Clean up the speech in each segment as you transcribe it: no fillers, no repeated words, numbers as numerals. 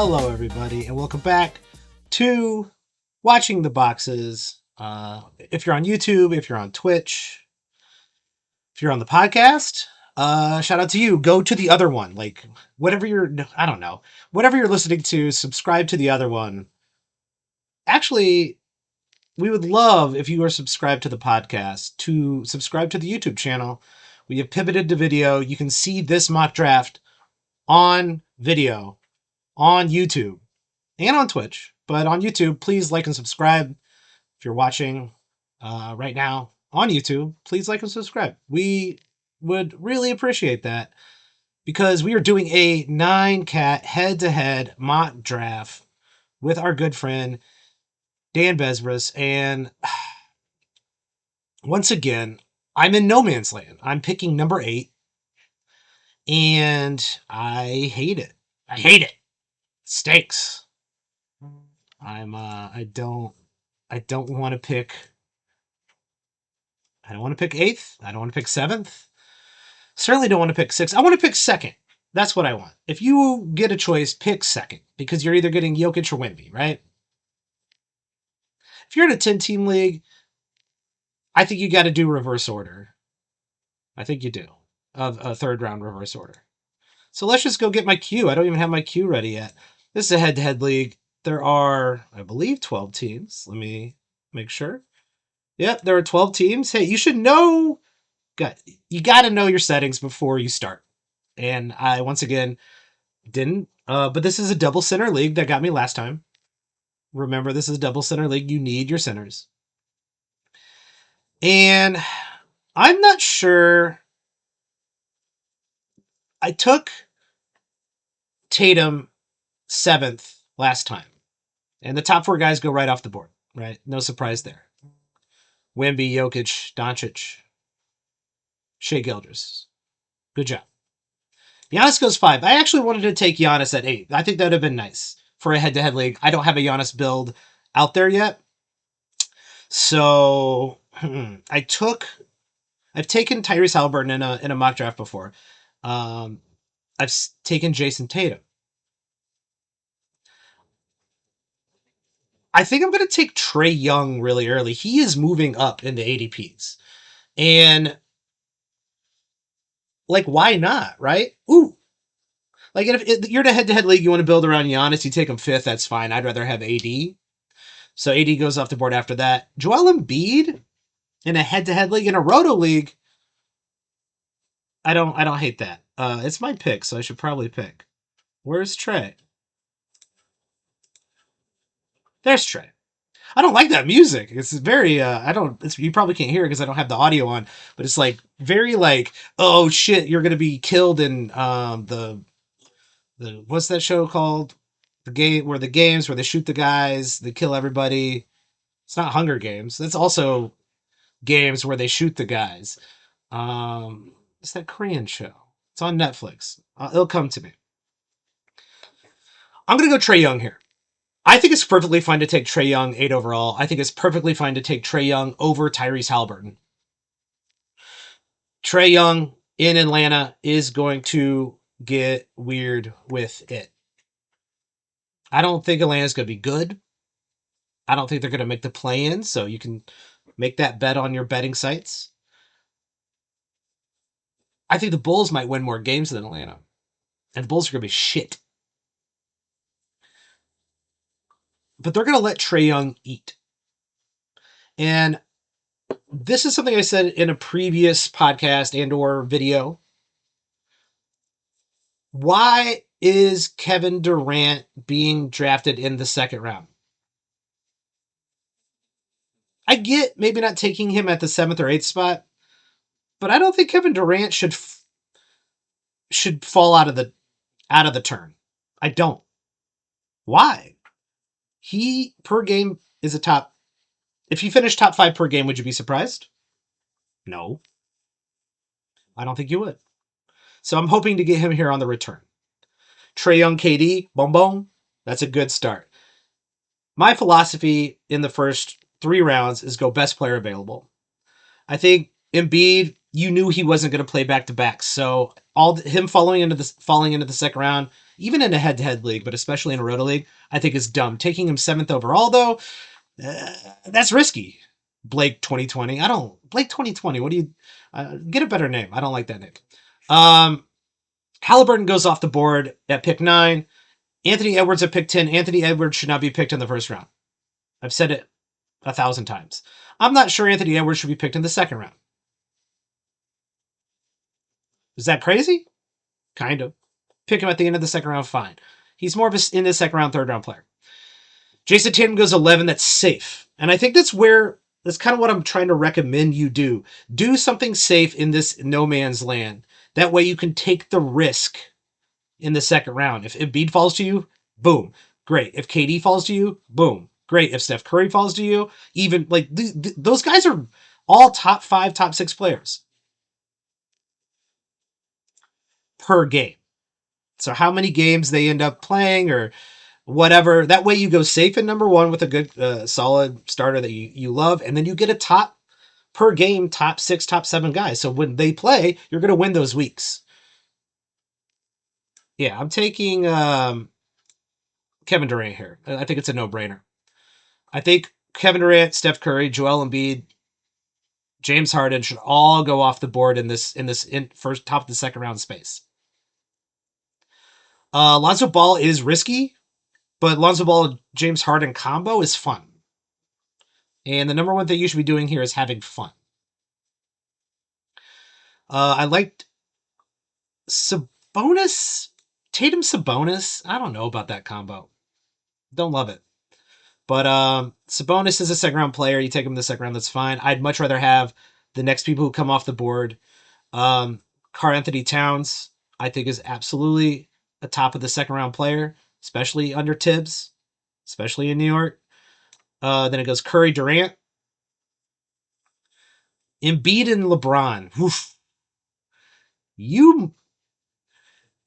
Hello, everybody, and welcome back to Watching the Boxes. If you're on YouTube, if you're on Twitch, if you're on the podcast, shout out to you. Go to the other one. Like, whatever I don't know, whatever you're listening to, subscribe to the other one. Actually, we would love if you are subscribed to the podcast to subscribe to the YouTube channel. We have pivoted to video. You can see this mock draft on video on YouTube and on Twitch, but on YouTube, please like and subscribe. If you're watching right now on YouTube, please like and subscribe. We would really appreciate that because we are doing a 9-cat head-to-head mock draft with our good friend Dan Besbris, and once again, I'm in no man's land. I'm picking number 8, and I hate it. I hate it. It stinks. I don't want to pick. I don't want to pick 8th. I don't want to pick 7th. Certainly don't want to pick 6th. I want to pick 2nd. That's what I want. If you get a choice, pick 2nd because you're either getting Jokic or Wemby, right? If you're in a 10-team league, I think you got to do reverse order. I think you do, of a 3rd round reverse order. So let's just go get my queue. I don't even have my queue ready yet. This is a head-to-head league. There are, I believe, 12 teams. Let me make sure. Yep, there are 12 teams. Hey, you should know. You got to know your settings before you start. And I, once again, didn't. But this is a double center league that got me last time. Remember, this is a double center league. You need your centers. And I'm not sure. I took Tatum 7th last time. And the top 4 guys go right off the board, right? No surprise there. Wemby, Jokic, Doncic, Shai Gilgeous. Good job. Giannis goes 5. I actually wanted to take Giannis at 8. I think that would have been nice for a head-to-head league. I don't have a Giannis build out there yet. So I've taken Tyrese Halliburton in a mock draft before. I've taken Jason Tatum. I think I'm going to take Trae Young really early. He is moving up in the ADPs. And, like, why not, right? Ooh. Like, if you're in a head-to-head league, you want to build around Giannis, you take him 5th, that's fine. I'd rather have AD. So AD goes off the board after that. Joel Embiid in a head-to-head league, in a roto league, I don't hate that. It's my pick, so I should probably pick. Where's Trae? There's Trae. I don't like that music. It's very, you probably can't hear it because I don't have the audio on, but it's like very like, oh shit, you're going to be killed in, the, what's that show called? The games where they shoot the guys, they kill everybody. It's not Hunger Games. That's also games where they shoot the guys. It's that Korean show. It's on Netflix. It'll come to me. I'm going to go Trae Young here. I think it's perfectly fine to take Trae Young 8 overall. I think it's perfectly fine to take Trae Young over Tyrese Halliburton. Trae Young in Atlanta is going to get weird with it. I don't think Atlanta's going to be good. I don't think they're going to make the play-in, so you can make that bet on your betting sites. I think the Bulls might win more games than Atlanta. And the Bulls are going to be shit. But they're going to let Trae Young eat. And this is something I said in a previous podcast and or video. Why is Kevin Durant being drafted in the 2nd round? I get maybe not taking him at the 7th or 8th spot, but I don't think Kevin Durant should fall out of the turn. I don't. Why? He per game is a top. If he finished top 5 per game, would you be surprised? No. I don't think you would. So I'm hoping to get him here on the return. Trae Young, KD, boom, boom. That's a good start. My philosophy in the first 3 rounds is go best player available. I think Embiid, you knew he wasn't going to play back to back, so him falling into the second round, even in a head to head league, but especially in a roto league, I think is dumb. Taking him 7th overall though, that's risky. Blake 2020. I don't Blake 2020. What do you get a better name? I don't like that name. Halliburton goes off the board at pick 9. Anthony Edwards at pick 10. Anthony Edwards should not be picked in the first round. I've said it 1,000 times. I'm not sure Anthony Edwards should be picked in the second round. Is that crazy? Kind of. Pick him at the end of the second round, fine. He's more of a in the second round, third round player. Jason Tatum goes 11. That's safe. And I think that's kind of what I'm trying to recommend you do. Do something safe in this no man's land. That way you can take the risk in the second round. If Embiid falls to you, boom, great. If KD falls to you, boom, great. If Steph Curry falls to you, even like those guys are all top 5, top 6 players per game. So how many games they end up playing or whatever. That way you go safe in number 1 with a good, solid starter that you love, and then you get a top per game, top 6, top 7 guys. So when they play, you're going to win those weeks. Yeah, I'm taking Kevin Durant here. I think it's a no-brainer. I think Kevin Durant, Steph Curry, Joel Embiid, James Harden should all go off the board in this first top of the second round space. Lonzo Ball is risky, but Lonzo Ball James Harden combo is fun. And the number one thing you should be doing here is having fun. I liked Sabonis, Tatum Sabonis. I don't know about that combo. Don't love it. But Sabonis is a second round player. You take him in the second round, that's fine. I'd much rather have the next people who come off the board. Karl-Anthony Towns, I think, is absolutely a top of the second round player, especially under Tibbs, especially in New York. Then it goes Curry, Durant, Embiid, and LeBron. Oof. You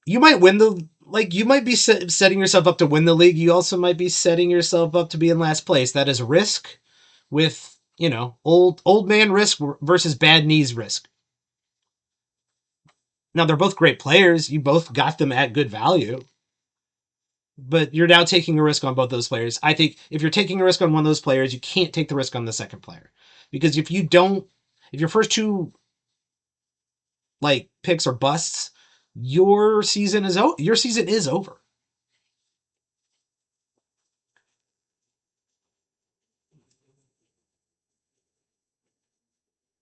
might win you might be setting yourself up to win the league. You also might be setting yourself up to be in last place. That is risk with, old man risk versus bad knees risk. Now, they're both great players. You both got them at good value. But you're now taking a risk on both those players. I think if you're taking a risk on one of those players, you can't take the risk on the second player. Because if your first 2 picks are busts, your season is over.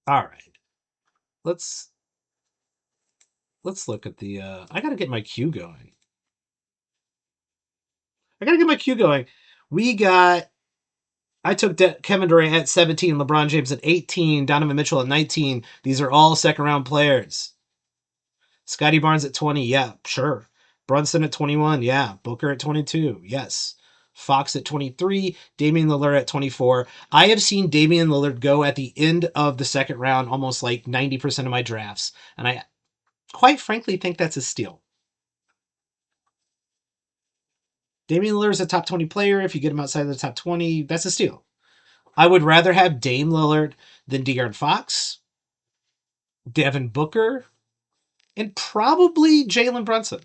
All right. Let's look at the I got to get my queue going. I took Kevin Durant at 17, LeBron James at 18, Donovan Mitchell at 19. These are all second round players. Scotty Barnes at 20, yeah, sure. Brunson at 21, yeah. Booker at 22, yes. Fox at 23, Damian Lillard at 24. I have seen Damian Lillard go at the end of the second round almost like 90% of my drafts, and I quite frankly think that's a steal. Damian Lillard is a top 20 player. If you get him outside of the top 20, that's a steal. I would rather have Dame Lillard than De'Aaron Fox, Devin Booker, and probably Jalen Brunson.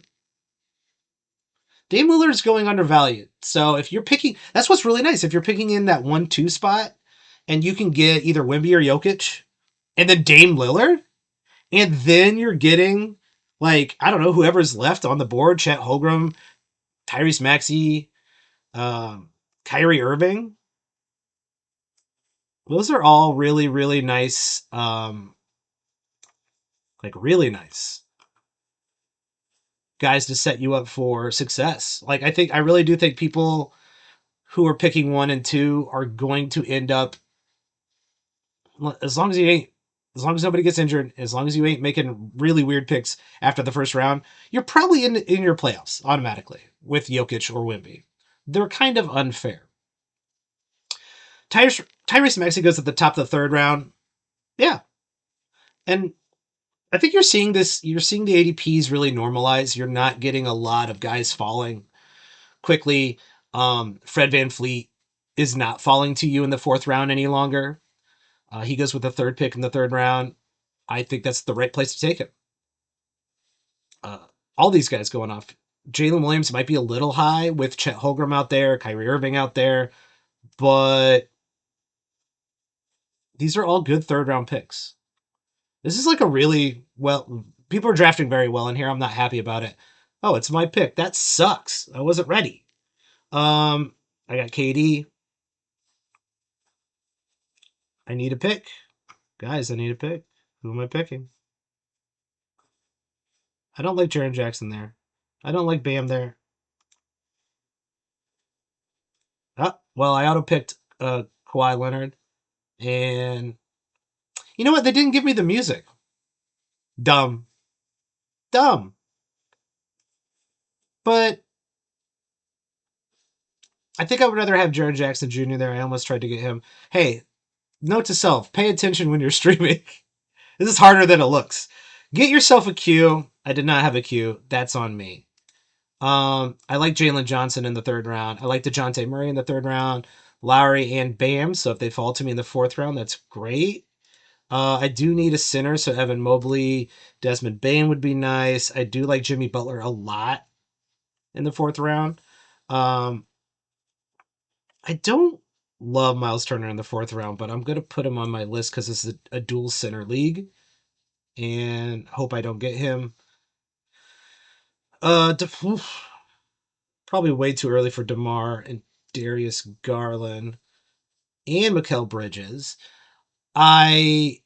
Dame Lillard is going undervalued. So if you're picking, that's what's really nice. If you're picking in that 1-2 spot and you can get either Wemby or Jokic and then Dame Lillard, and then you're getting, I don't know, whoever's left on the board, Chet Holmgren, Tyrese Maxey, Kyrie Irving. Those are all really, really nice, really nice guys to set you up for success. I really do think people who are picking 1 and 2 are going to end up, as long as nobody gets injured, as long as you ain't making really weird picks after the first round, you're probably in your playoffs automatically with Jokic or Wemby. They're kind of unfair. Tyrese Maxey goes at the top of the third round. Yeah. And I think you're seeing the ADPs really normalize. You're not getting a lot of guys falling quickly. Fred VanVleet is not falling to you in the 4th round any longer. He goes with the 3rd pick in the 3rd round. I think that's the right place to take him. All these guys going off. Jalen Williams might be a little high with Chet Holmgren out there, Kyrie Irving out there, but these are all good third-round picks. This is like a really well. People are drafting very well in here. I'm not happy about it. Oh, it's my pick. That sucks. I wasn't ready. I got KD. I need a pick, guys. I need a pick. Who am I picking? I don't like Jaren Jackson there. I don't like Bam there. Well, I auto picked Kawhi Leonard, and you know what? They didn't give me the music. Dumb. But I think I would rather have Jaren Jackson Jr. there. I almost tried to get him. Hey, note to self: pay attention when you're streaming. This is harder than it looks. Get yourself a queue. I did not have a queue. That's on me. I like Jalen Johnson in the third round. I like DeJounte Murray in the third round. Lowry and Bam. So if they fall to me in the fourth round, that's great. I do need a center, so Evan Mobley, Desmond Bane would be nice. I do like Jimmy Butler a lot in the fourth round. I don't love Miles Turner in the fourth round, but I'm going to put him on my list because this is a dual center league, and hope I don't get him. Probably way too early for DeMar and Darius Garland and Mikal Bridges. I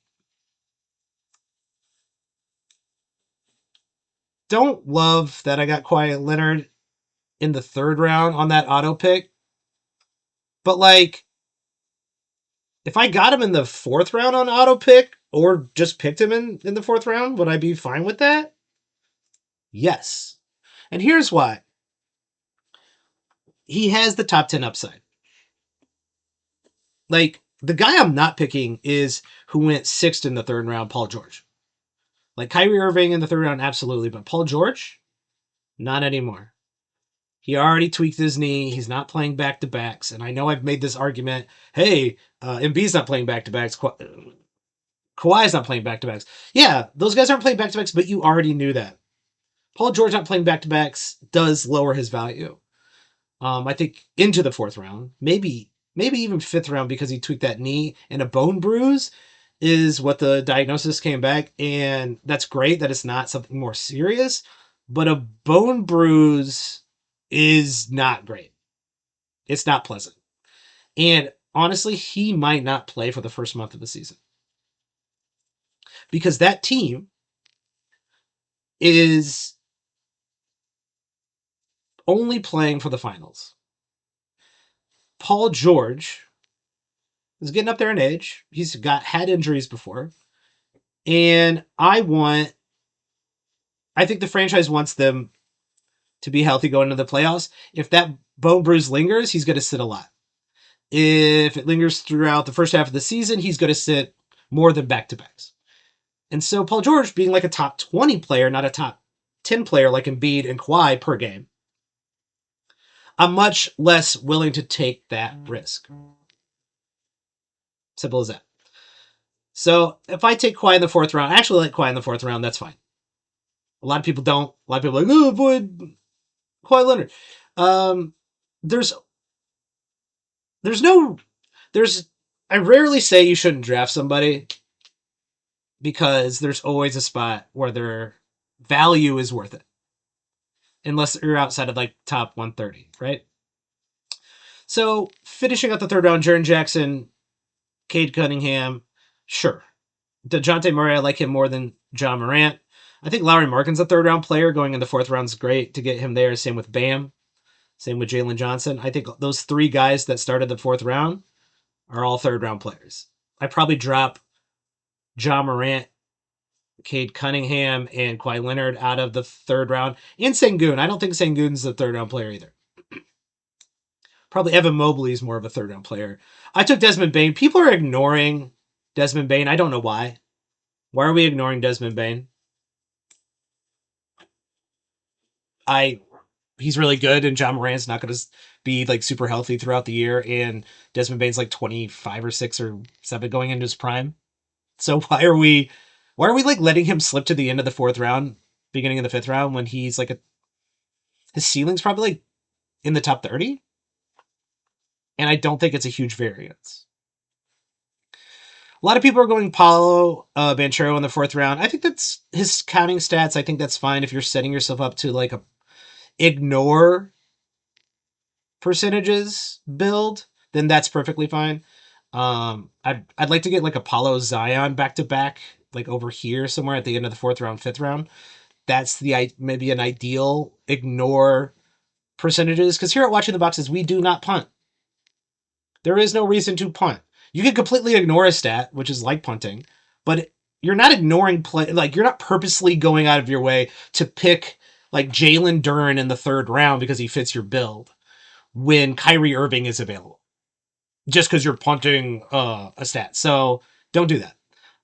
don't love that I got Kawhi Leonard in the third round on that auto pick. But like, if I got him in the fourth round on auto pick or just picked him in the fourth round, would I be fine with that? Yes. And here's why. He has the top 10 upside. Like, the guy I'm not picking is who went sixth in the third round, Paul George. Like, Kyrie Irving in the third round, absolutely. But Paul George, not anymore. He already tweaked his knee. He's not playing back-to-backs. And I know I've made this argument, hey, Embiid's not playing back-to-backs. Kawhi's not playing back-to-backs. Yeah, those guys aren't playing back-to-backs, but you already knew that. Paul George not playing back-to-backs does lower his value. I think into the fourth round, maybe even fifth round because he tweaked that knee, and a bone bruise is what the diagnosis came back, and that's great that it's not something more serious, but a bone bruise is not great. It's not pleasant. And honestly, he might not play for the first month of the season. Because that team is only playing for the finals. Paul George is getting up there in age. He's had injuries before. And I think the franchise wants them to be healthy going into the playoffs. If that bone bruise lingers, he's going to sit a lot. If it lingers throughout the first half of the season, he's going to sit more than back-to-backs. And so Paul George being like a top 20 player, not a top 10 player like Embiid and Kawhi per game, I'm much less willing to take that risk. Simple as that. So if I take Kawhi in the fourth round, I actually like Kawhi in the fourth round, that's fine. A lot of people don't. A lot of people are like, oh, avoid Kawhi Leonard. I rarely say you shouldn't draft somebody because there's always a spot where their value is worth it. Unless you're outside of like top 130, right? So finishing out the third round, Jaren Jackson, Cade Cunningham, sure. DeJounte Murray, I like him more than John Morant. I think Lauri Markkanen a third round player. Going in the fourth round is great to get him there. Same with Bam. Same with Jalen Johnson. I think those three guys that started the fourth round are all third round players. I probably drop John Morant, Cade Cunningham, and Kawhi Leonard out of the third round. And Sengun. I don't think Sengun's a third round player either. Probably Evan Mobley is more of a third round player. I took Desmond Bane. People are ignoring Desmond Bane. I don't know why. Why are we ignoring Desmond Bane? He's really good, and John Morant's not going to be like super healthy throughout the year, and Desmond Bane's like 25 or 6 or 7 going into his prime. So why are we Why are we like letting him slip to the end of the 4th round, beginning of the 5th round when he's like his ceiling's probably like in the top 30? And I don't think it's a huge variance. A lot of people are going Paulo Banchero in the 4th round. I think that's his counting stats. I think that's fine if you're setting yourself up to like a ignore percentages build, then that's perfectly fine. I'd like to get like Apollo Zion back to back, like over here somewhere at the end of the 4th round, 5th round. That's maybe an ideal ignore percentages, because here at Watching the Boxes we do not punt. There is no reason to punt. You can completely ignore a stat, which is like punting, but you're not ignoring play. Like you're not purposely going out of your way to pick like Jalen Duren in the 3rd round because he fits your build when Kyrie Irving is available, just because you're punting a stat. So don't do that.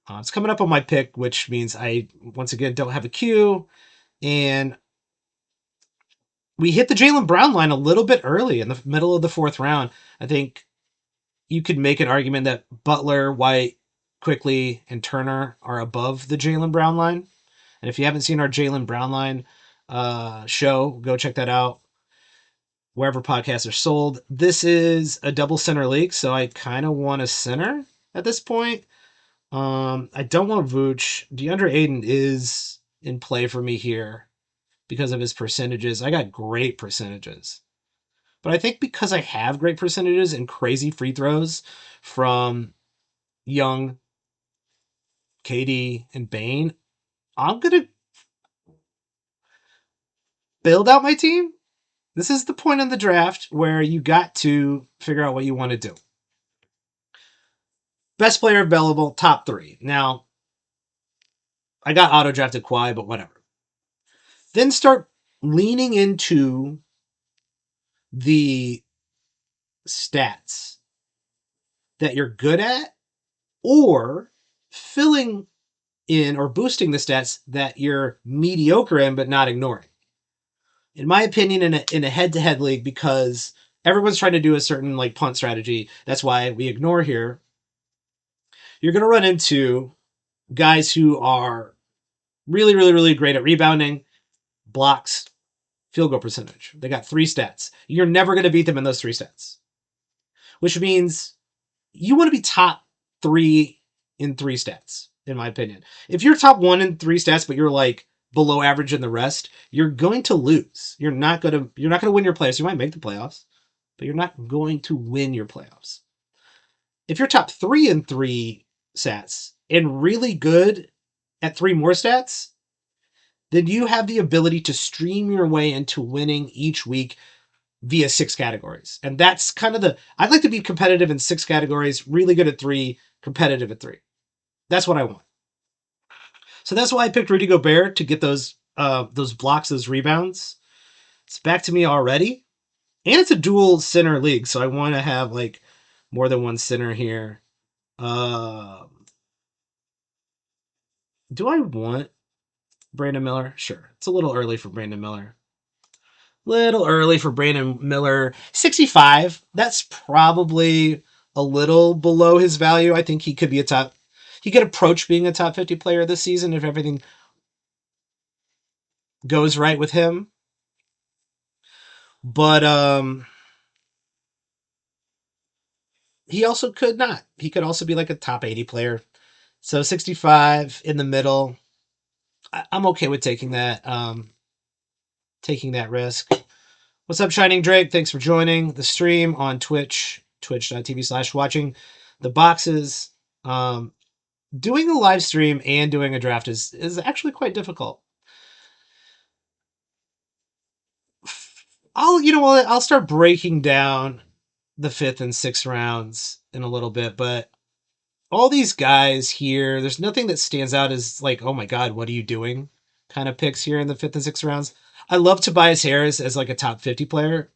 It's coming up on my pick, which means I once again don't have a queue, and we hit the Jaylen Brown line a little bit early in the middle of the 4th round. I think you could make an argument that Butler, White, Quickly, and Turner are above the Jaylen Brown line. And if you haven't seen our Jaylen Brown line show, go check that out wherever podcasts are sold. This is a double center league, so I kind of want a center at this point. I don't want Vooch. DeAndre Ayton is in play for me here because of his percentages. I got great percentages. But I think because I have great percentages and crazy free throws from Young, KD, and Bane, I'm going to build out my team. This is the point in the draft where you got to figure out what you want to do. Best player available, top 3. Now, I got auto-drafted Kawhi, but whatever. Then start leaning into the stats that you're good at, or filling in or boosting the stats that you're mediocre in but not ignoring. In my opinion, in a head-to-head league, because everyone's trying to do a certain like punt strategy, that's why we ignore here, you're going to run into guys who are really, really, really great at rebounding, blocks, field goal percentage. They got 3 stats. You're never going to beat them in those 3 stats, which means you want to be top 3 in 3 stats, in my opinion. If you're top 1 in 3 stats, but you're like below average in the rest, you're going to lose. You're not going to win your playoffs. You might make the playoffs, but you're not going to win your playoffs. If you're top 3 in 3 stats and really good at 3 more stats, then you have the ability to stream your way into winning each week via 6 categories. And that's kind of I'd like to be competitive in 6 categories, really good at 3, competitive at 3. That's what I want. So that's why I picked Rudy Gobert to get those blocks, those rebounds. It's back to me already. And it's a dual center league, so I want to have like more than one center here. Do I want Brandon Miller? Sure. It's a little early for Brandon Miller. 65. That's probably a little below his value. I think he could approach being a top 50 player this season if everything goes right with him. But he also could not. He could also be like a top 80 player. So 65 in the middle. I'm okay with taking that risk. What's up, Shining Drake? Thanks for joining the stream on Twitch, twitch.tv/watching the boxes. Doing a live stream and doing a draft is actually quite difficult. I'll start breaking down the 5th and 6th rounds in a little bit, but all these guys here, there's nothing that stands out as like, oh my God, what are you doing? Kind of picks here in the 5th and 6th rounds. I love Tobias Harris as like a top 50 player.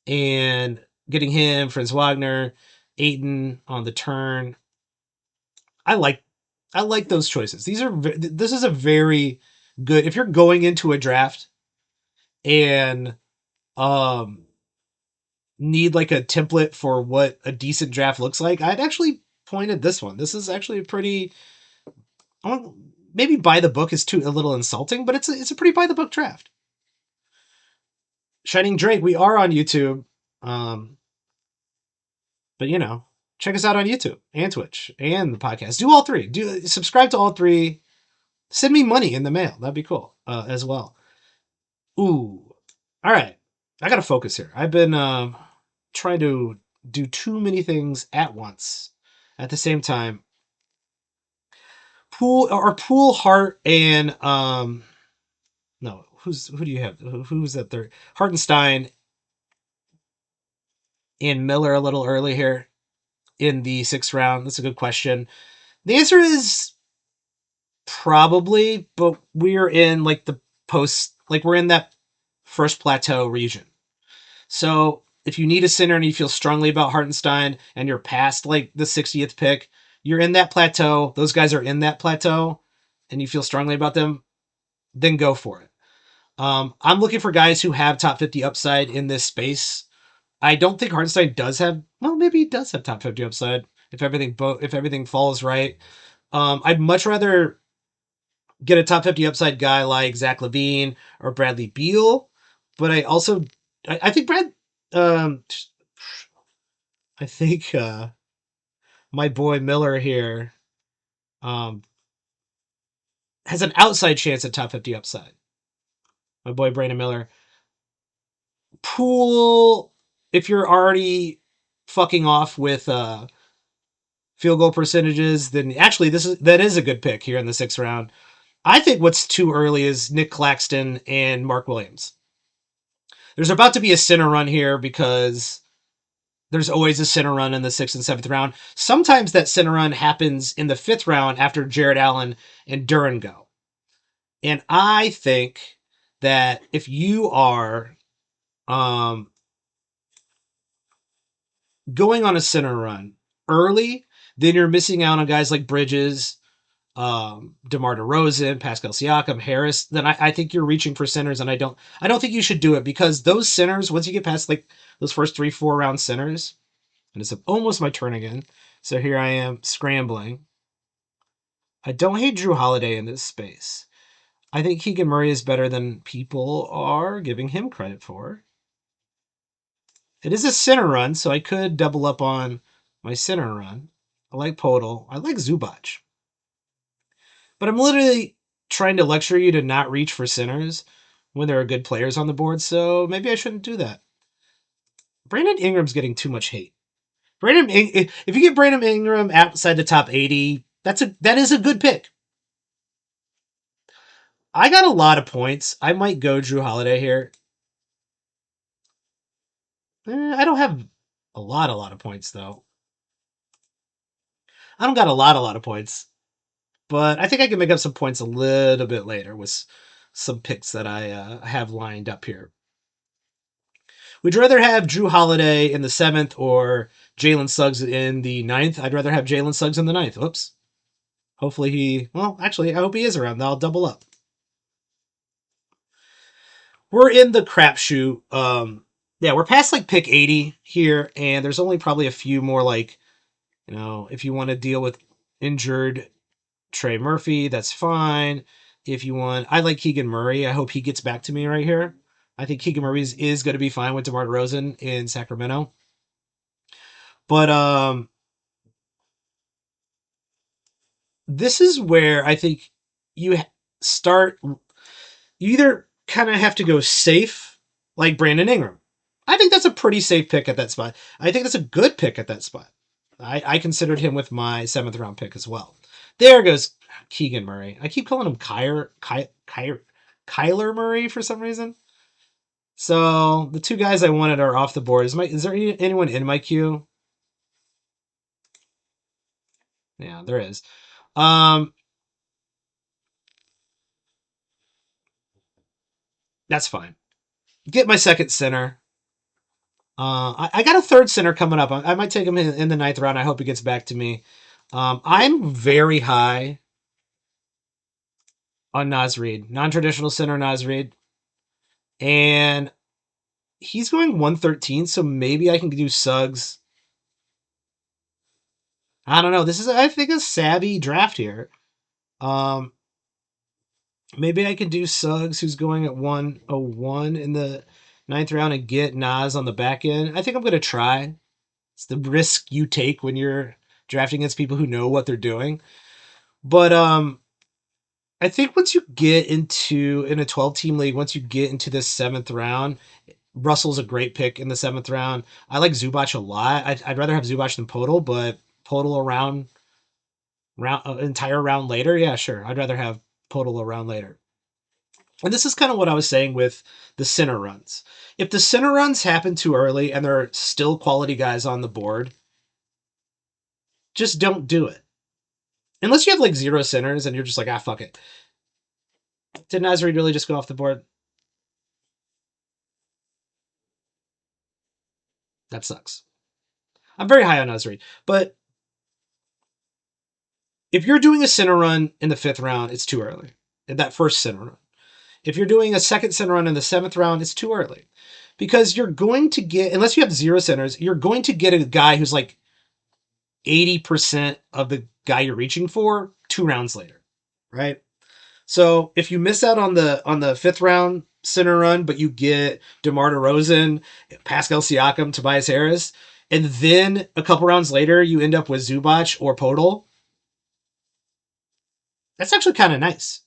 And getting him, Franz Wagner, Ayton on the turn. I like those choices. This is a very good, if you're going into a draft and need like a template for what a decent draft looks like, I'd actually point at this one. This is actually a pretty maybe by the book is a little insulting, but it's a pretty by the book draft. Shining Drake, we are on YouTube. But check us out on YouTube and Twitch and the podcast. Do all three. Subscribe to all three. Send me money in the mail. That'd be cool as well. Ooh. All right. I got to focus here. I've been trying to do too many things at once at the same time. Pool Hart and no, who do you have? Who's that third? Hartenstein and Miller a little early here in the 6th round. That's a good question. The answer is probably, but we're in like the we're in that first plateau region. So if you need a center and you feel strongly about Hartenstein and you're past like the 60th pick, you're in that plateau. Those guys are in that plateau and you feel strongly about them, then go for it. I'm looking for guys who have top 50 upside in this space. I don't think Hartenstein does have, well, maybe he does have top 50 upside if everything falls right. I'd much rather get a top 50 upside guy like Zach LaVine or Bradley Beal, but I think I think my boy Miller here has an outside chance at top 50 upside. My boy Brandon Miller. Pool, if you're already fucking off with field goal percentages, then actually that is a good pick here in the 6th round. I think what's too early is Nick Claxton and Mark Williams. There's about to be a center run here because there's always a center run in the 6th and 7th round. Sometimes that center run happens in the 5th round after Jared Allen and Duran go. And I think that if you are going on a center run early, then you're missing out on guys like Bridges, DeMar DeRozan, Pascal Siakam, Harris. Then I think you're reaching for centers, and I don't think you should do it because those centers, once you get past like those first 3-4 round centers, and it's almost my turn again. So here I am scrambling. I don't hate Drew Holiday in this space. I think Keegan Murray is better than people are giving him credit for. It is a center run, so I could double up on my center run. I like Podol. I like Zubac. But I'm literally trying to lecture you to not reach for centers when there are good players on the board, so maybe I shouldn't do that. Brandon Ingram's getting too much hate. If you get Brandon Ingram outside the top 80, that is a good pick. I got a lot of points. I might go Drew Holiday here. I don't have a lot of points though. I don't got a lot of points, but I think I can make up some points a little bit later with some picks that I have lined up here. Would you rather have Drew Holiday in the 7th or Jalen Suggs in the 9th? I'd rather have Jalen Suggs in the 9th. Whoops. Hopefully I hope he is around. I'll double up. We're in the crapshoot. We're past like pick 80 here, and there's only probably a few more like, if you want to deal with injured Trey Murphy, that's fine. If you want, I like Keegan Murray. I hope he gets back to me right here. I think Keegan Murray is going to be fine with DeMar DeRozan in Sacramento. But this is where I think you either kind of have to go safe, like Brandon Ingram. I think that's a pretty safe pick at that spot. I think that's a good pick at that spot. I considered him with my 7th round pick as well. There goes Keegan Murray. I keep calling him Kyler Murray for some reason. So the two guys I wanted are off the board. Is there anyone in my queue? Yeah, there is. That's fine. Get my 2nd center. I got a 3rd center coming up. I might take him in the 9th round. I hope he gets back to me. I'm very high on Naz Reid, non-traditional center Naz Reid, and he's going 113. So maybe I can do Suggs. I don't know. This is, I think, a savvy draft here. Um, maybe I could do Suggs, who's going at 101 in the ninth round, and get Nas on the back end. I think I'm going to try. It's the risk you take when you're drafting against people who know what they're doing. But I think once you get into in a 12-team league, once you get into the seventh round, Russell's a great pick in the seventh round. I like Zubac a lot. I'd rather have Zubac than Podol, but Podol around entire round later, yeah, sure. I'd rather have Podol around later. And this is kind of what I was saying with the center runs. If the center runs happen too early and there are still quality guys on the board, just don't do it. Unless you have like zero centers and you're just like, fuck it. Did Naz Reid really just go off the board? That sucks. I'm very high on Naz Reid. But if you're doing a center run in the fifth round, it's too early. In that first center run. If you're doing a second center run in the seventh round, it's too early. Because you're going to get, unless you have zero centers, you're going to get a guy who's like 80% of the guy you're reaching for 2 rounds later. Right? So if you miss out on the fifth round center run, but you get DeMar DeRozan, Pascal Siakam, Tobias Harris, and then a couple rounds later you end up with Zubac or Podol, that's actually kind of nice.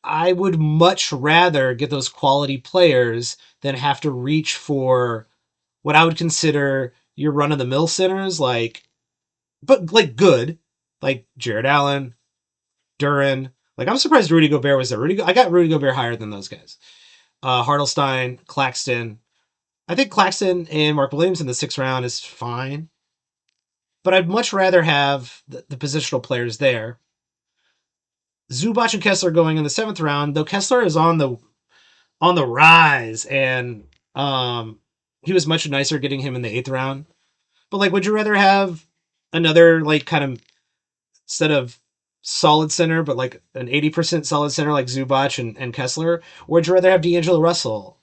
I would much rather get those quality players than have to reach for what I would consider your run of the mill centers, but like good, like Jared Allen, Duran. Like I'm surprised Rudy Gobert was there. I got Rudy Gobert higher than those guys. Hartelstein, Claxton. I think Claxton and Mark Williams in the sixth round is fine, but I'd much rather have the positional players there. Zubac and Kessler going in the seventh round, though Kessler is on the rise, and he was much nicer getting him in the eighth round. But like, would you rather have another like kind of instead of solid center, but like an 80% solid center like Zubac and Kessler, or would you rather have D'Angelo Russell,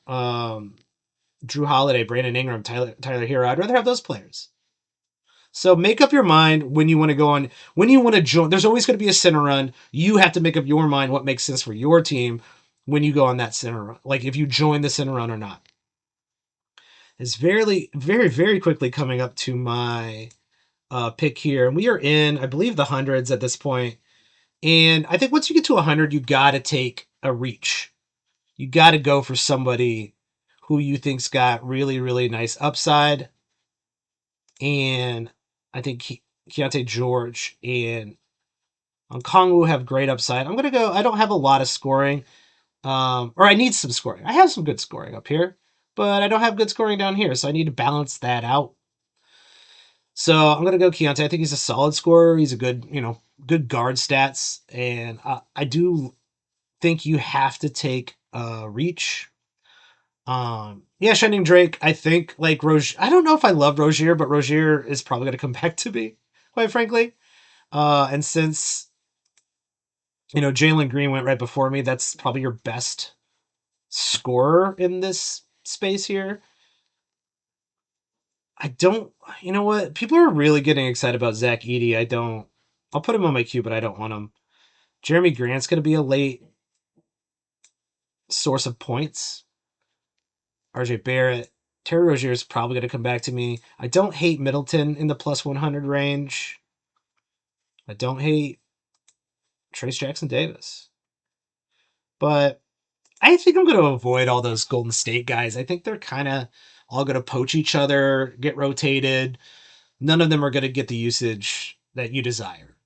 Drew Holiday, Brandon Ingram, Tyler Hero? I'd rather have those players. So make up your mind when you want to go on, when you want to join. There's always going to be a center run. You have to make up your mind what makes sense for your team when you go on that center run. Like if you join the center run or not. It's very, very, very quickly coming up to my pick here. And we are in, I believe, the hundreds at this point. And I think once you get to 100, you got to take a reach. You got to go for somebody who you think's got really, really nice upside. And I think Keontae George and Okongwu have great upside. I'm going to go, I don't have a lot of scoring, or I need some scoring. I have some good scoring up here, but I don't have good scoring down here, so I need to balance that out. So I'm going to go Keontae. I think he's a solid scorer. He's a good, good guard stats. And I do think you have to take reach. Yeah, Shining Drake, I think, like, I don't know if I love Rozier, but Rozier is probably going to come back to me, quite frankly. And since, Jalen Green went right before me, that's probably your best scorer in this space here. I don't, you know what? People are really getting excited about Zach Edey. I'll put him on my queue, but I don't want him. Jeremy Grant's going to be a late source of points. RJ Barrett. Terry Rozier is probably going to come back to me. I don't hate Middleton in the plus 100 range. I don't hate Trace Jackson Davis. But I think I'm going to avoid all those Golden State guys. I think they're kind of all going to poach each other, get rotated. None of them are going to get the usage that you desire.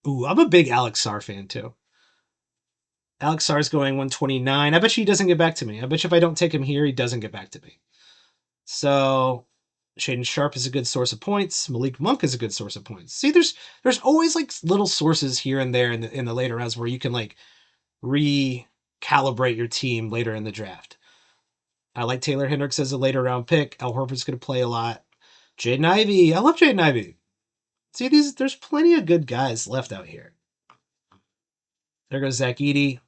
Ooh, I'm a big Alex Sarr fan too. Alex Sarr's going 129. I bet you he doesn't get back to me. I bet you if I don't take him here, he doesn't get back to me. So Shaden Sharp is a good source of points. Malik Monk is a good source of points. See, there's always like little sources here and there in the later rounds where you can like recalibrate your team later in the draft. I like Taylor Hendricks as a later round pick. Al Horford's going to play a lot. Jaden Ivey. I love Jaden Ivey. See, there's plenty of good guys left out here. There goes Zach Edey.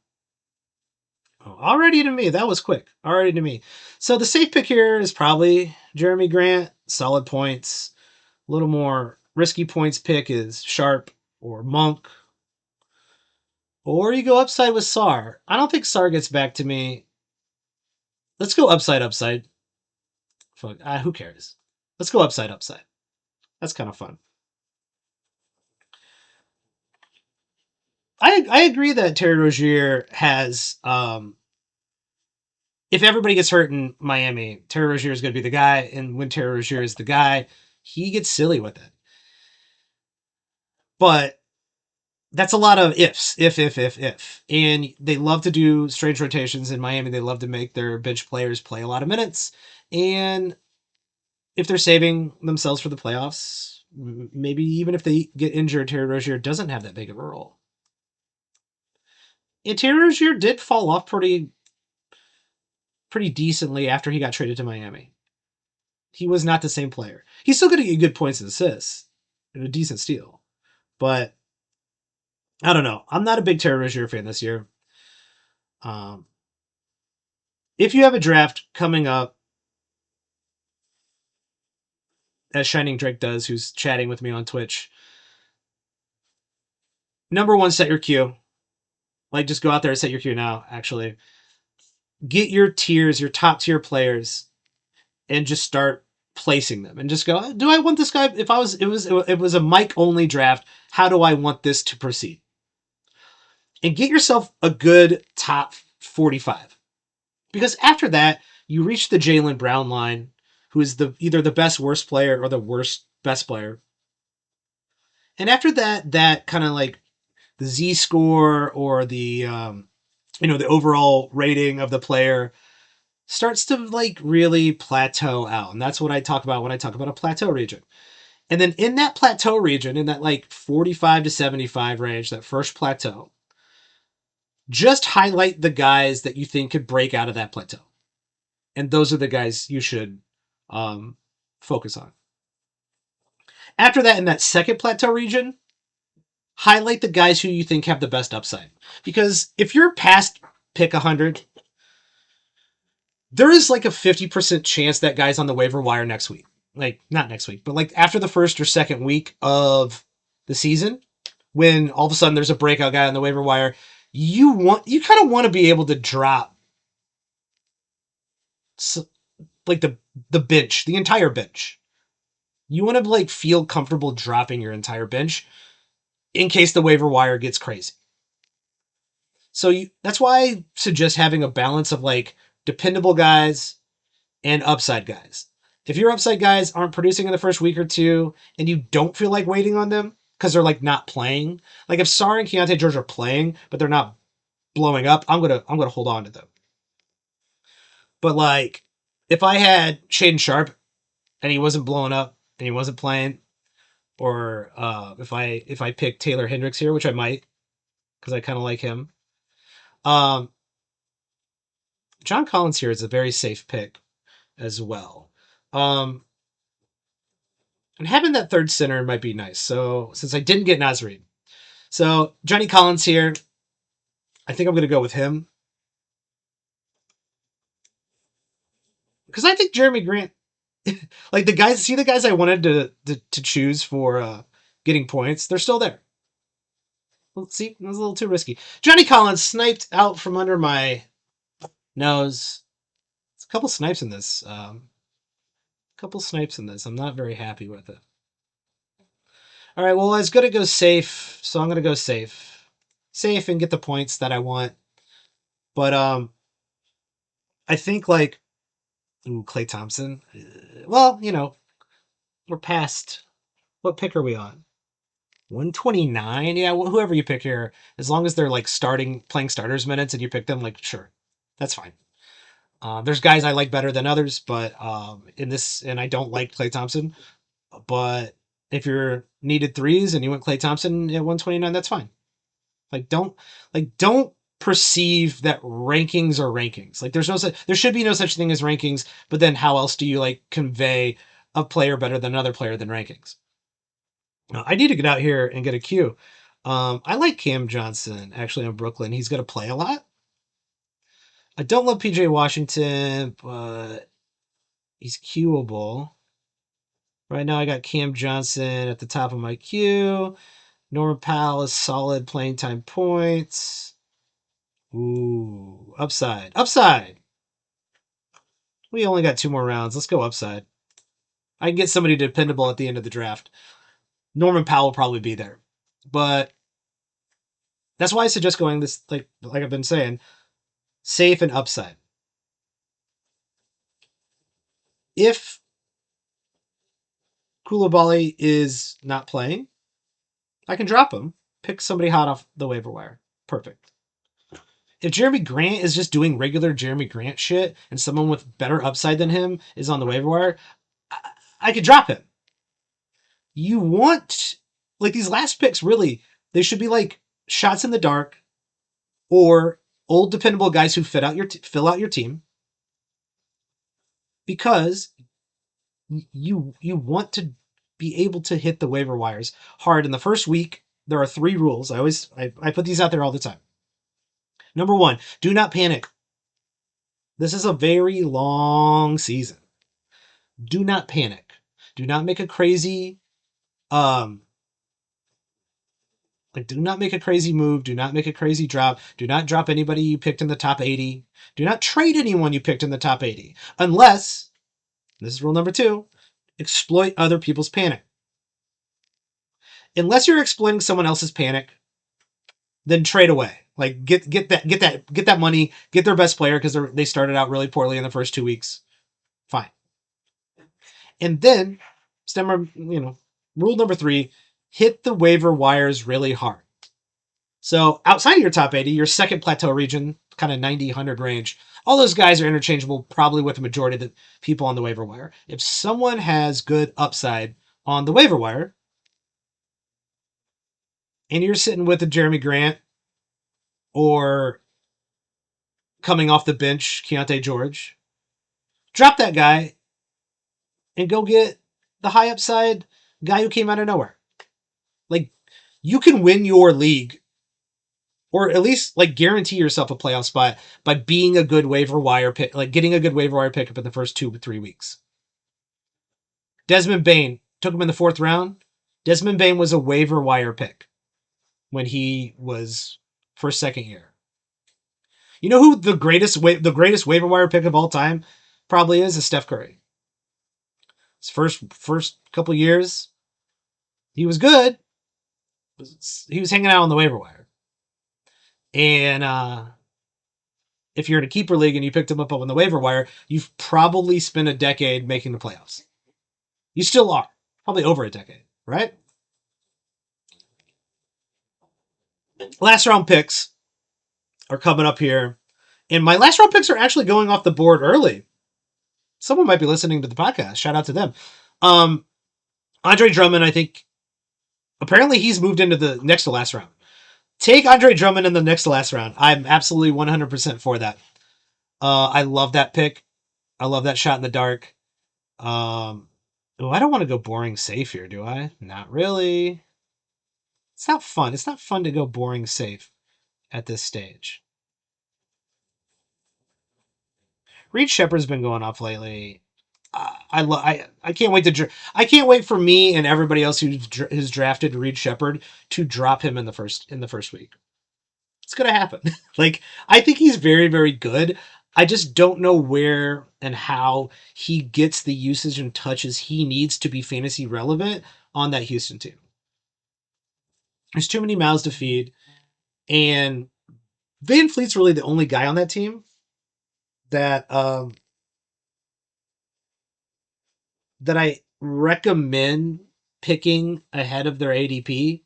Oh, already to me. That was quick. Already to me. So the safe pick here is probably Jeremy Grant. Solid points. A little more risky points pick is Sharp or Monk. Or you go upside with Sar. I don't think Sar gets back to me. Let's go upside. Fuck, who cares? Let's go upside. That's kind of fun. I agree that Terry Rozier has if everybody gets hurt in Miami, Terry Rozier is going to be the guy, and when Terry Rozier is the guy, he gets silly with it. But that's a lot of ifs, if. And they love to do strange rotations in Miami. They love to make their bench players play a lot of minutes. And if they're saving themselves for the playoffs, maybe even if they get injured, Terry Rozier doesn't have that big of a role. And Terry Rozier did fall off pretty decently after he got traded to Miami. He was not the same player. He's still going to get good points and assists and a decent steal. But I don't know. I'm not a big Terry Rozier fan this year. If you have a draft coming up, as Shining Drake does, who's chatting with me on Twitch, number one, set your queue. Like, just go out there and set your queue now, actually. Get your tiers, your top tier players, and just start placing them. And just go, do I want this guy? If it was a Mike only draft, how do I want this to proceed? And get yourself a good top 45. Because after that, you reach the Jaylen Brown line, who is either the best worst player or the worst best player. And after that kind of like the Z score or the the overall rating of the player starts to like really plateau out. And that's what I talk about when I talk about a plateau region. And then in that plateau region, in that like 45 to 75 range, that first plateau, just highlight the guys that you think could break out of that plateau. And those are the guys you should focus on. After that, in that second plateau region, highlight the guys who you think have the best upside. Because if you're past pick 100, there is like a 50% chance that guy's on the waiver wire next week. Like, not next week, but like after the first or second week of the season, when all of a sudden there's a breakout guy on the waiver wire, you kind of want to be able to drop like the bench, the entire bench. You want to like feel comfortable dropping your entire bench in case the waiver wire gets crazy. So that's why I suggest having a balance of like dependable guys and upside guys. If your upside guys aren't producing in the first week or two and you don't feel like waiting on them because they're like not playing, like if Sarr and Keontae George are playing but they're not blowing up, I'm gonna hold on to them. But like if I had Shaedon Sharpe and he wasn't blowing up and he wasn't playing, or if I pick Taylor Hendricks here, which I might because I kind of like him. John Collins here is a very safe pick as well. And having that third center might be nice. So since I didn't get Naz Reid, so Johnny Collins here, I think I'm going to go with him. Because I think Jeremy Grant, like the guys I wanted to choose for getting points, they're still there. Let's see, that was a little too risky. Johnny Collins sniped out from under my nose. It's a couple snipes in this. I'm not very happy with it. All right, well, I was going to go safe, so I'm going to go safe. Safe and get the points that I want. But I think like Klay Thompson. Well, we're past. What pick are we on? 129. Yeah, whoever you pick here, as long as they're like playing starters minutes, and you pick them, like sure, that's fine. There's guys I like better than others, but and I don't like Klay Thompson. But if you're needed threes and you want Klay Thompson at 129, that's fine. Don't perceive that rankings are rankings. Like there should be no such thing as rankings, but then how else do you like convey a player better than another player than rankings? I need to get out here and get a Q. I like Cam Johnson actually on Brooklyn. He's going to play a lot. I don't love PJ Washington, but he's Qable. Right now, I got Cam Johnson at the top of my queue. Norman Powell is solid playing time points. Ooh, upside. Upside! We only got 2 more rounds. Let's go upside. I can get somebody dependable at the end of the draft. Norman Powell will probably be there. But that's why I suggest going this, like I've been saying, safe and upside. If Koulibaly is not playing, I can drop him, pick somebody hot off the waiver wire. Perfect. If Jeremy Grant is just doing regular Jeremy Grant shit and someone with better upside than him is on the waiver wire, I could drop him. You want, like, these last picks, really, they should be like shots in the dark or old dependable guys who fill out your team, because you want to be able to hit the waiver wires hard in the first week. There are 3 rules. I put these out there all the time. Number 1, do not panic. This is a very long season. Do not panic. Do not make a crazy do not make a crazy move. Do not make a crazy drop. Do not drop anybody you picked in the top 80. Do not trade anyone you picked in the top 80. Unless, this is rule number 2, exploit other people's panic. Unless you're exploiting someone else's panic, then trade away. Like get that money, get their best player because they started out really poorly in the first 2 weeks. Fine. And then, rule number 3, hit the waiver wires really hard. So outside of your top 80, your second plateau region, kind of 90, 100 range, all those guys are interchangeable probably with the majority of the people on the waiver wire. If someone has good upside on the waiver wire, and you're sitting with a Jeremy Grant or coming off the bench, Keontae George, drop that guy and go get the high upside guy who came out of nowhere. Like, you can win your league, or at least like guarantee yourself a playoff spot by being a good waiver wire pick, like getting a good waiver wire pickup in the first 2 to 3 weeks. Desmond Bain, took him in the 4th round. Desmond Bain was a waiver wire pick when he was first, second year. You know who the greatest waiver wire pick of all time probably is Steph Curry. His first couple years, he was good. He was hanging out on the waiver wire. And if you're in a keeper league and you picked him up on the waiver wire, you've probably spent a decade making the playoffs. You still are. Probably over a decade, right? Last round picks are coming up here. And my last round picks are actually going off the board early. Someone might be listening to the podcast. Shout out to them. Andre Drummond, I think, apparently he's moved into the next to last round. Take Andre Drummond in the next to last round. I'm absolutely 100% for that. I love that pick. I love that shot in the dark. I don't want to go boring safe here, do I? Not really. It's not fun. It's not fun to go boring safe at this stage. Reed Shepard's been going off lately. I can't wait for me and everybody else who's drafted Reed Shepard to drop him in the first week. It's gonna happen. Like, I think he's very, very good. I just don't know where and how he gets the usage and touches he needs to be fantasy relevant on that Houston team. There's too many mouths to feed, and Van Fleet's really the only guy on that team that that I recommend picking ahead of their ADP,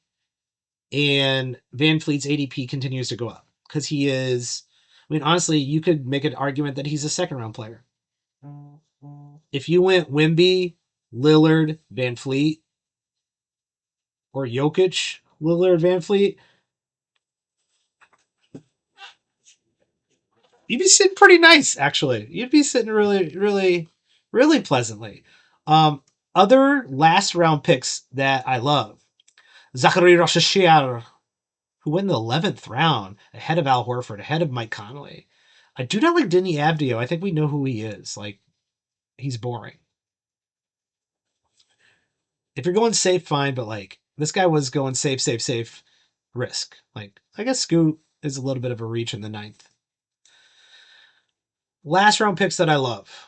and Van Fleet's ADP continues to go up because he is. I mean, honestly, you could make an argument that he's a 2nd round player. If you went Wemby, Lillard, Van Fleet, or Jokic, Lillard, Van Fleet, you'd be sitting pretty nice, actually. You'd be sitting really, really, really pleasantly. Other last round picks that I love. Zachary Rocheshire, who went in the 11th round, ahead of Al Horford, ahead of Mike Conley. I do not like Denny Avdio. I think we know who he is. Like, he's boring. if you're going safe, fine, but like this guy was going safe, risk. Like I guess Scoot is a little bit of a reach in the ninth. Last round picks that I love.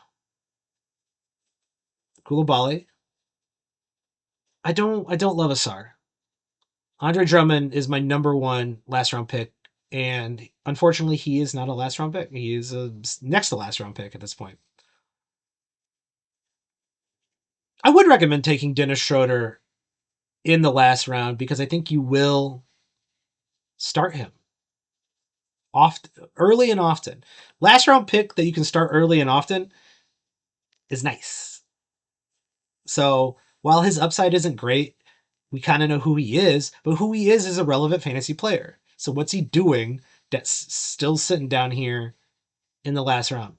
Koulibaly. I don't love Asar. Andre Drummond is my number one last round pick, and unfortunately, he is not a last round pick. He is a next to last round pick at this point. I would recommend taking Dennis Schroeder in the last round because I think you will start him often, early and often. Last round pick that you can start early and often is nice. So while his upside isn't great, we kind of know who he is, but who he is a relevant fantasy player. So what's he doing that's still sitting down here in the last round?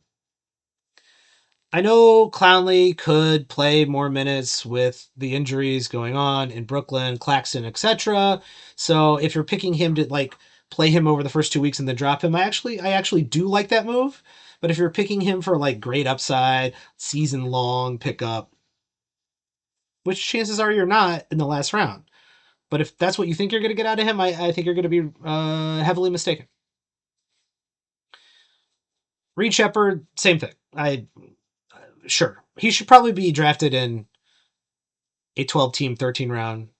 I know Clowney could play more minutes with the injuries going on in Brooklyn, Claxton, etc. So if you're picking him to like play him over the first 2 weeks and then drop him, I actually do like that move. But if you're picking him for like great upside, season long pickup, which chances are you're not in the last round. But if that's what you think you're going to get out of him, I think you're going to be heavily mistaken. Reed Shepard, same thing. Sure, he should probably be drafted in a 12-team, 13 round.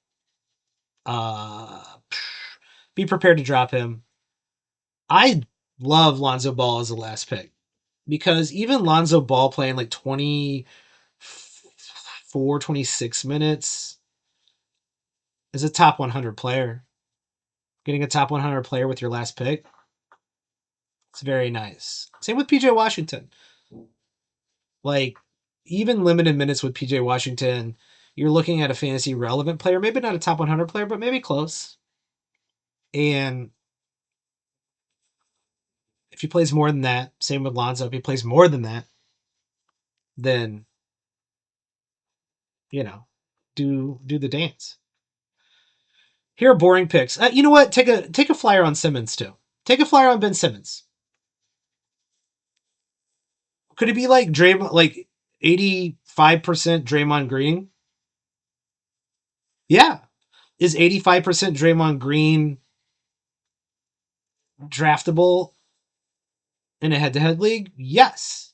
Uh, be prepared to drop him. I love Lonzo Ball as the last pick because even Lonzo Ball playing like 24, 26 minutes is a top 100 player. Getting a top 100 player with your last pick, it's very nice. Same with PJ Washington. Like, even limited minutes with PJ Washington, you're looking at a fantasy relevant player, maybe not a top 100 player, but maybe close. And if he plays more than that, same with Lonzo, if he plays more than that, then, you know, do the dance. Here are boring picks. You know what? Take a flyer on Simmons too. Take a flyer on Ben Simmons. Could it be like Draymond, like 85% Draymond Green? Yeah. Is 85% Draymond Green draftable in a head-to-head league? Yes.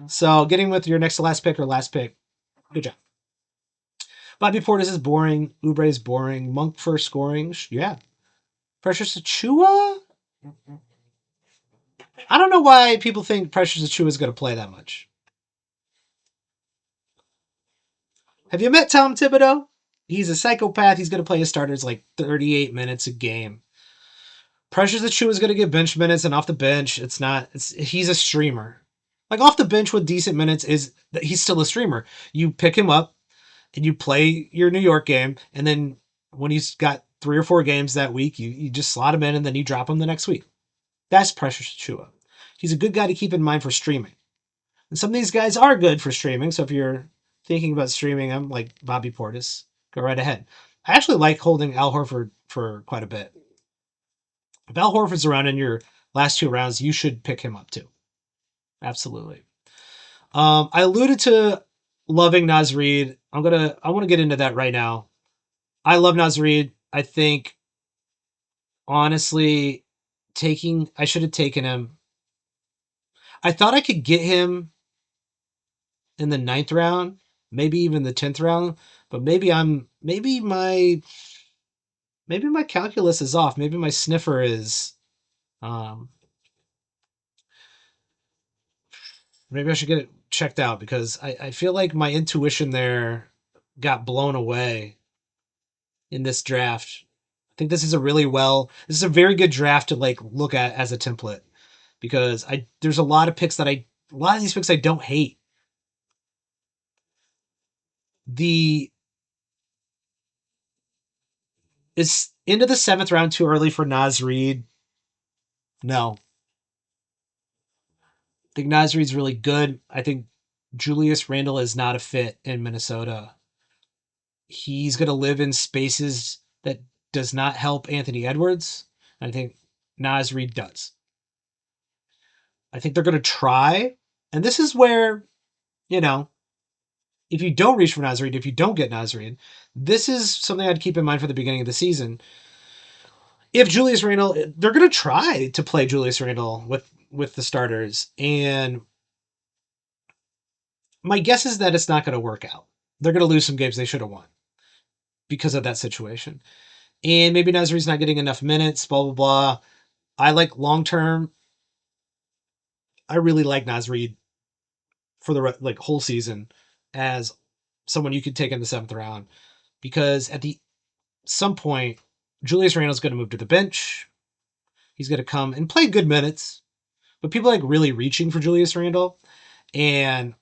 So getting with your next to last pick or last pick, good job. Bobby Portis is boring. Oubre is boring. Monk for scoring, yeah. Precious Achua? I don't know why people think Precious Achua is going to play that much. Have you met Tom Thibodeau? He's a psychopath. He's going to play his starters like 38 minutes a game. Precious Achua is going to get bench minutes, and off the bench, he's a streamer. Like off the bench with decent minutes he's still a streamer. You pick him up and you play your New York game, and then when he's got 3 or 4 games that week, you just slot him in and then you drop him the next week. That's Precious Achua. He's a good guy to keep in mind for streaming. And some of these guys are good for streaming, so if you're thinking about streaming them, like Bobby Portis, go right ahead. I actually like holding Al Horford for quite a bit. If Al Horford's around in your last 2 rounds, you should pick him up too. Absolutely. I alluded to loving Naz Reid. I want to get into that right now. I love Naz Reid. I think honestly, I should have taken him. I thought I could get him in the 9th round, maybe even the 10th round, but maybe my calculus is off. Maybe my sniffer is um maybe I should get it checked out because I feel like my intuition there got blown away in this draft. I think this is a very good draft to like look at as a template because there's a lot of these picks I don't hate. The Is into the 7th round too early for Naz Reid? No. I think Naz Reid's really good. I think Julius Randle is not a fit in Minnesota. He's going to live in spaces that does not help Anthony Edwards. I think Naz Reid does. I think they're going to try. And this is where, you know, if you don't reach for Naz Reid, if you don't get Naz Reid, this is something I'd keep in mind for the beginning of the season. If Julius Randle, they're going to try to play Julius Randle with the starters, and my guess is that it's not going to work out. They're going to lose some games they should have won because of that situation. And maybe Naz Reid's not getting enough minutes, blah, blah, blah. I like long term. I really like Naz Reid for the whole season as someone you could take in the 7th round, because at the some point Julius Randle's going to move to the bench. He's going to come and play good minutes, but people like really reaching for Julius Randle, and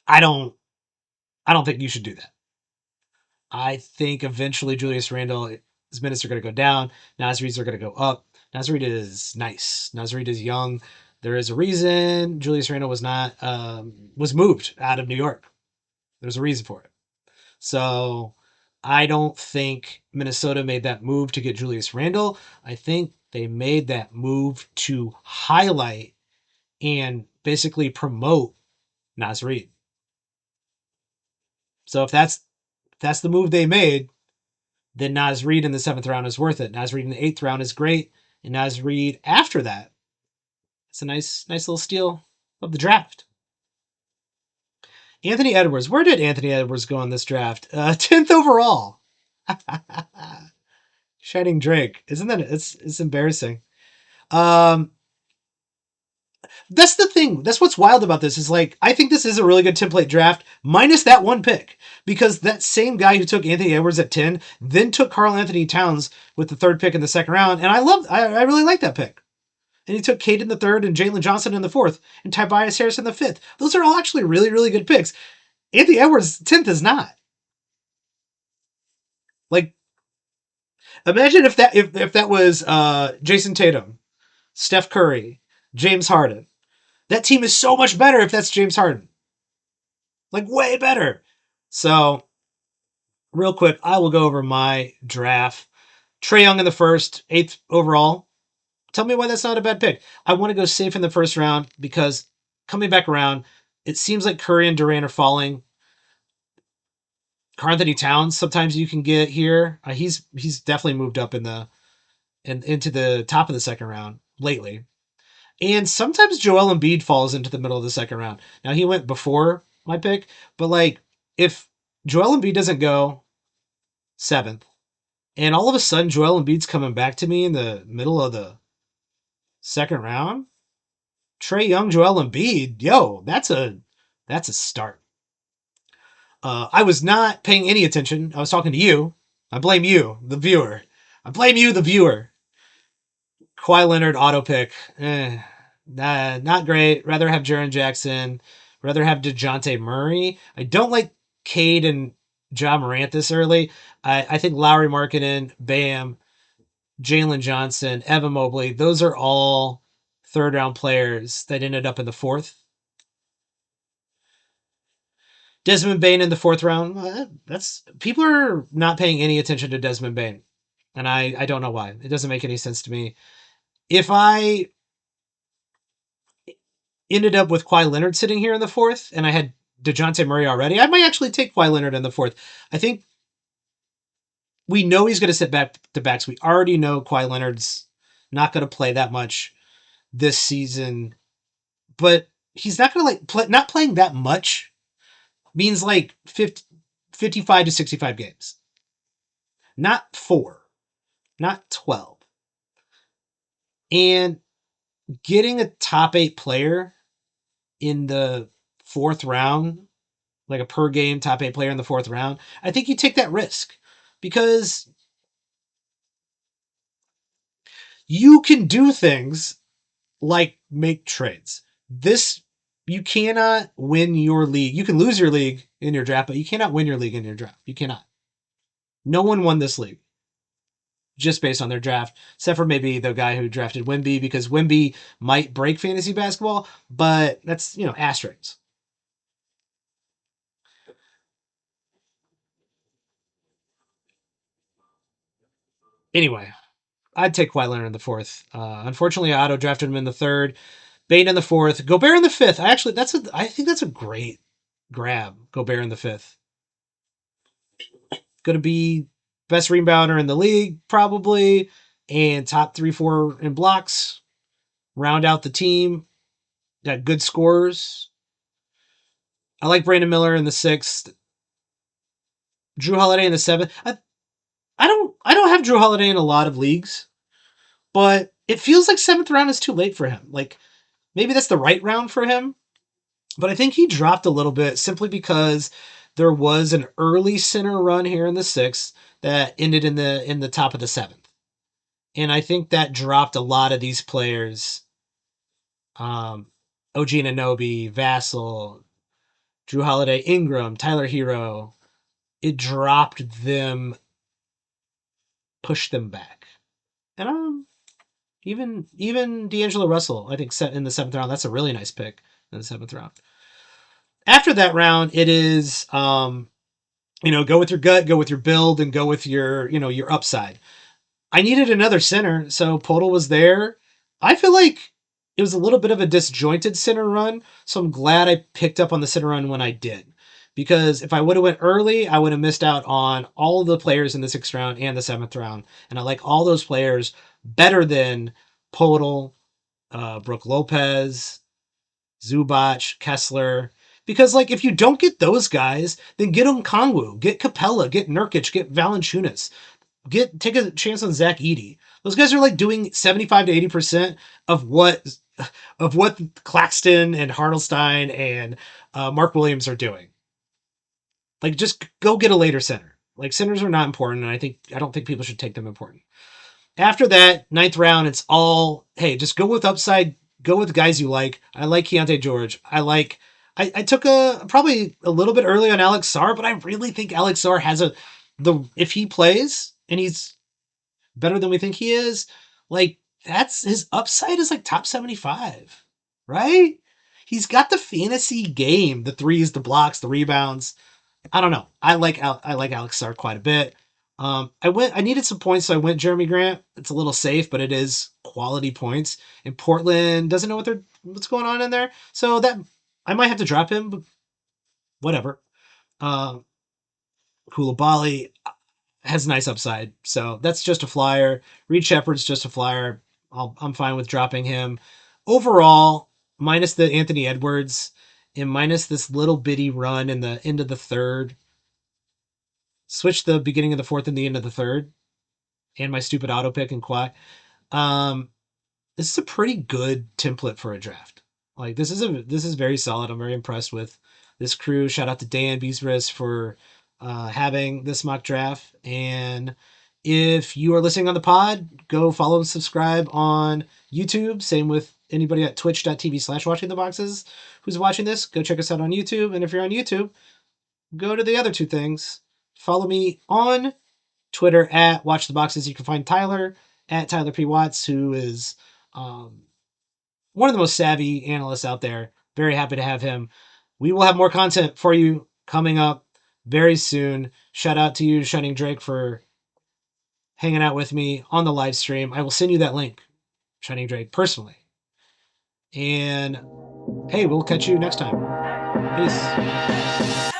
I don't think you should do that. I think eventually Julius Randle's minutes are going to go down. Naz Reid's are going to go up. Naz Reid is nice. Naz Reid is young. There is a reason Julius Randle was moved out of New York. There's a reason for it. So I don't think Minnesota made that move to get Julius Randle. I think they made that move to highlight and basically promote Naz Reid. So if that's the move they made, then Naz Reid in the 7th round is worth it. Naz Reid in the 8th round is great, and Naz Reid after that, it's a nice little steal of the draft. Anthony Edwards. Where did Anthony Edwards go in this draft? 10th overall. Shining Drake. Isn't that it's embarrassing. That's the thing. That's what's wild about this is like, I think this is a really good template draft minus that one pick, because that same guy who took Anthony Edwards at 10 then took Karl-Anthony Towns with the 3rd pick in the 2nd round. And I really like that pick. And he took Cade in the 3rd and Jalen Johnson in the 4th and Tobias Harris in the 5th. Those are all actually really, really good picks. Anthony Edwards 10th is not. Like, imagine if that was Jason Tatum, Steph Curry, James Harden. That team is so much better if that's James Harden. Like, way better. So, real quick, I will go over my draft. Trae Young in the 1st, 8th overall. Tell me why that's not a bad pick. I want to go safe in the 1st round because coming back around, it seems like Curry and Durant are falling. Karl-Anthony Towns, sometimes you can get here. He's definitely moved up into the top of the 2nd round lately. And sometimes Joel Embiid falls into the middle of the 2nd round. Now, he went before my pick, but like, if Joel Embiid doesn't go 7th, and all of a sudden Joel Embiid's coming back to me in the middle of the 2nd round, Trae Young, Joel Embiid, yo, that's a start. I was not paying any attention. I was talking to you. I blame you, the viewer. I blame you, the viewer. Kawhi Leonard auto pick. Not great. Rather have Jaren Jackson. Rather have DeJounte Murray. I don't like Cade and Ja Morant this early. I think Lauri Markkanen, Bam, Jalen Johnson, Evan Mobley, those are all 3rd round players that ended up in the 4th. Desmond Bane in the 4th round. That's people are not paying any attention to Desmond Bane, and I don't know why. It doesn't make any sense to me. If I ended up with Kawhi Leonard sitting here in the 4th, and I had DeJounte Murray already, I might actually take Kawhi Leonard in the 4th. I think we know he's going to sit back to backs. We already know Kawhi Leonard's not going to play that much this season, but he's not going to not playing that much means like 55 to 65 games. Not 4, not 12. And getting a top 8 player in the 4th round, like a per game top 8 player in the 4th round, I think you take that risk because you can do things like make trades. You cannot win your league. You can lose your league in your draft, but you cannot win your league in your draft. You cannot. No one won this league just based on their draft, except for maybe the guy who drafted Wemby, because Wemby might break fantasy basketball, but that's, asterisks. Anyway, I'd take Kawhi Leonard in the 4th. Unfortunately, I auto drafted him in the 3rd. Bane in the 4th. Gobert in the 5th. I think that's a great grab Gobert in the fifth. Going to be best rebounder in the league, probably, and top 3-4 in blocks. Round out the team. Got good scorers. I like Brandon Miller in the sixth. Drew Holiday in the seventh. I don't have Drew Holiday in a lot of leagues, but it feels like seventh round is too late for him. Like maybe that's the right round for him, but I think he dropped a little bit simply because there was an early center run here in the sixth that ended in the top of the seventh, and I think that dropped a lot of these players. OG Anunoby, Vassell, Drew Holiday, Ingram, Tyler Hero. It dropped them, pushed them back, and even D'Angelo Russell, I think, set in the seventh round. That's a really nice pick in the seventh round. After that round, it is go with your gut, go with your build, and go with your upside. I needed another center, so Podol was there. I feel like it was a little bit of a disjointed center run, so I'm glad I picked up on the center run when I did. Because if I would have went early, I would have missed out on all of the players in the sixth round and the seventh round. And I like all those players better than Podol, Brooke Lopez, Zubac, Kessler. Because if you don't get those guys, then get Okongwu, get Capella, get Nurkic, get Valanciunas. Take a chance on Zach Edey. Those guys are doing 75 to 80% of what Claxton and Hartenstein and Mark Williams are doing. Just go get a later center. Centers are not important, and I don't think people should take them important. After that, ninth round, it's all, hey, just go with upside, go with guys you like. I like Keontae George. I took probably a little bit early on Alex Sarr, but I really think Alex Sarr has if he plays and he's better than we think he is, that's his upside is top 75, right? He's got the fantasy game, the threes, the blocks, the rebounds. I don't know. I like Alex Sarr quite a bit. I needed some points, so I went Jeremy Grant. It's a little safe, but it is quality points. And Portland doesn't know what's going on in there, so that I might have to drop him, but whatever. Koulibaly has nice upside, so that's just a flyer. Reed Shepard's just a flyer. I'm fine with dropping him. Overall, minus the Anthony Edwards and minus this little bitty run in the end of the third. Switch the beginning of the fourth and the end of the third, and my stupid auto pick and Kawhi. This is a pretty good template for a draft. This is very solid. I'm very impressed with this crew. Shout out to Dan Beesbris for having this mock draft. And if you are listening on the pod, go follow and subscribe on YouTube. Same with anybody at twitch.tv/watchingtheboxes who's watching this. Go check us out on YouTube. And if you're on YouTube, go to the other two things. Follow me on Twitter at Watch the Boxes. You can find Tyler at Tyler P. Watts, who is one of the most savvy analysts out there. Very happy to have him. We will have more content for you coming up very soon. Shout out to you, Shining Drake, for hanging out with me on the live stream. I will send you that link, Shining Drake, personally. And hey, we'll catch you next time. Peace.